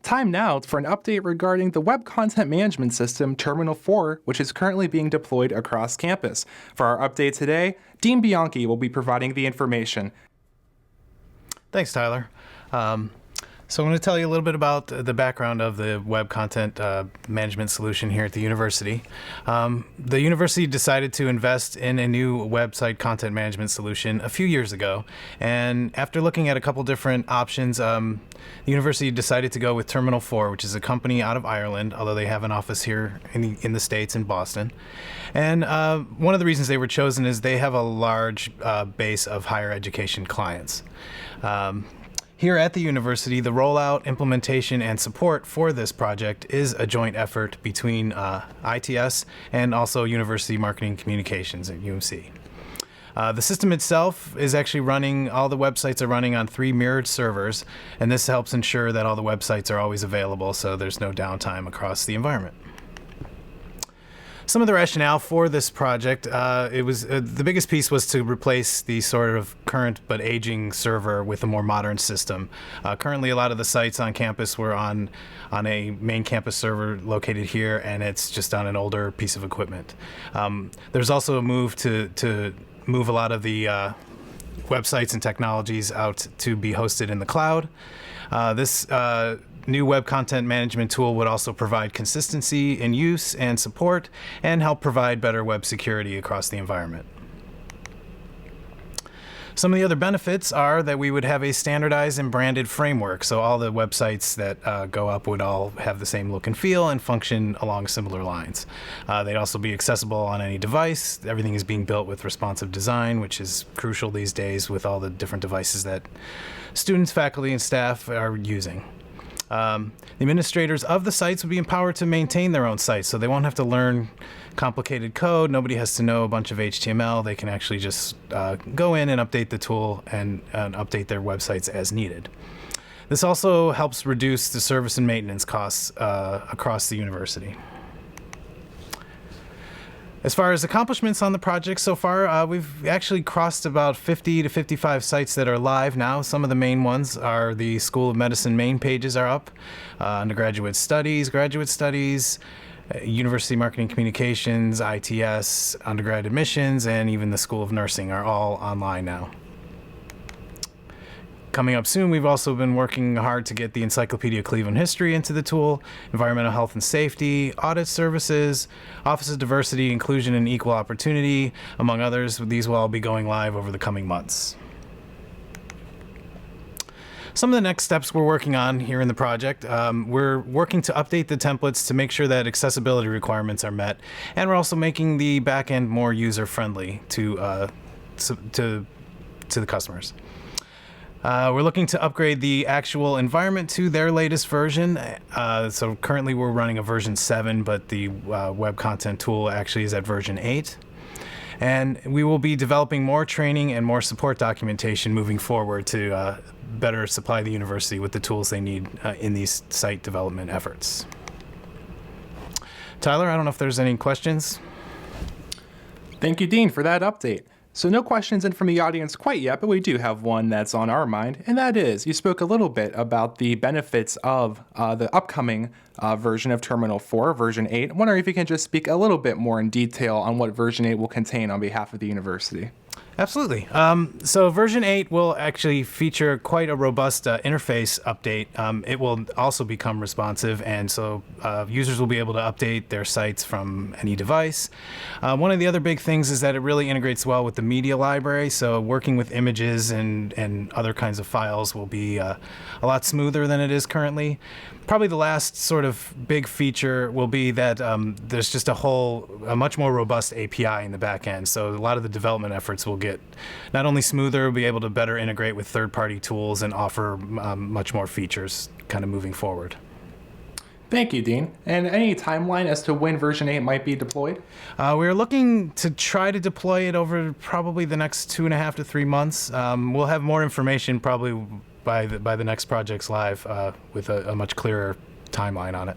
Time now for an update regarding the Web Content Management System Terminal 4, which is currently being deployed across campus. For our update today, Dean Bianchi will be providing the information. Thanks, Tyler. So I'm going to tell you a little bit about the background of the web content management solution here at the university. The university decided to invest in a new website content management solution a few years ago. And after looking at a couple different options, the university decided to go with Terminal 4, which is a company out of Ireland, although they have an office here in the States, in Boston. And one of the reasons they were chosen is they have a large base of higher education clients. Here at the university, the rollout, implementation, and support for this project is a joint effort between ITS and also University Marketing Communications at UMC. The system itself is actually running, all the websites are running on 3 mirrored servers, and this helps ensure that all the websites are always available so there's no downtime across the environment. Some of the rationale for this project, the biggest piece was to replace the sort of current but aging server with a more modern system. Currently, a lot of the sites on campus were on a main campus server located here, and it's just on an older piece of equipment. There's also a move to move a lot of the websites and technologies out to be hosted in the cloud. This new web content management tool would also provide consistency in use and support and help provide better web security across the environment. Some of the other benefits are that we would have a standardized and branded framework, so all the websites that go up would all have the same look and feel and function along similar lines. They'd also be accessible on any device. Everything is being built with responsive design, which is crucial these days with all the different devices that students, faculty, and staff are using. The administrators of the sites would be empowered to maintain their own sites, so they won't have to learn complicated code. Nobody has to know a bunch of HTML. They can actually just go in and update the tool and update their websites as needed. This also helps reduce the service and maintenance costs across the university. As far as accomplishments on the project so far, we've actually crossed about 50 to 55 sites that are live now. Some of the main ones are the School of Medicine main pages are up, undergraduate studies, graduate studies, University Marketing Communications, ITS, undergrad admissions, and even the School of Nursing are all online now. Coming up soon, we've also been working hard to get the Encyclopedia Cleveland History into the tool, Environmental Health and Safety, Audit Services, Office of Diversity, Inclusion, and Equal Opportunity, among others. These will all be going live over the coming months. Some of the next steps we're working on here in the project, we're working to update the templates to make sure that accessibility requirements are met, and we're also making the backend more user-friendly to the customers. We're looking to upgrade the actual environment to their latest version. So currently we're running a version 7, but the web content tool actually is at version 8. And we will be developing more training and more support documentation moving forward to better supply the university with the tools they need in these site development efforts. Tyler, I don't know if there's any questions. Thank you, Dean, for that update. So no questions in from the audience quite yet, but we do have one that's on our mind, and that is, you spoke a little bit about the benefits of the upcoming version of Terminal 4, version 8. I'm wondering if you can just speak a little bit more in detail on what version 8 will contain on behalf of the university. Absolutely. So version 8 will actually feature quite a robust interface update. It will also become responsive, and so users will be able to update their sites from any device. One of the other big things is that it really integrates well with the media library, so working with images and other kinds of files will be a lot smoother than it is currently. Probably the last sort of big feature will be that there's just a much more robust API in the back end. So a lot of the development efforts will get not only smoother, we'll be able to better integrate with third-party tools and offer much more features kind of moving forward. Thank you, Dean. And any timeline as to when version 8 might be deployed? We're looking to try to deploy it over probably the next 2.5 to 3 months. We'll have more information probably by the next project's live with a much clearer timeline on it.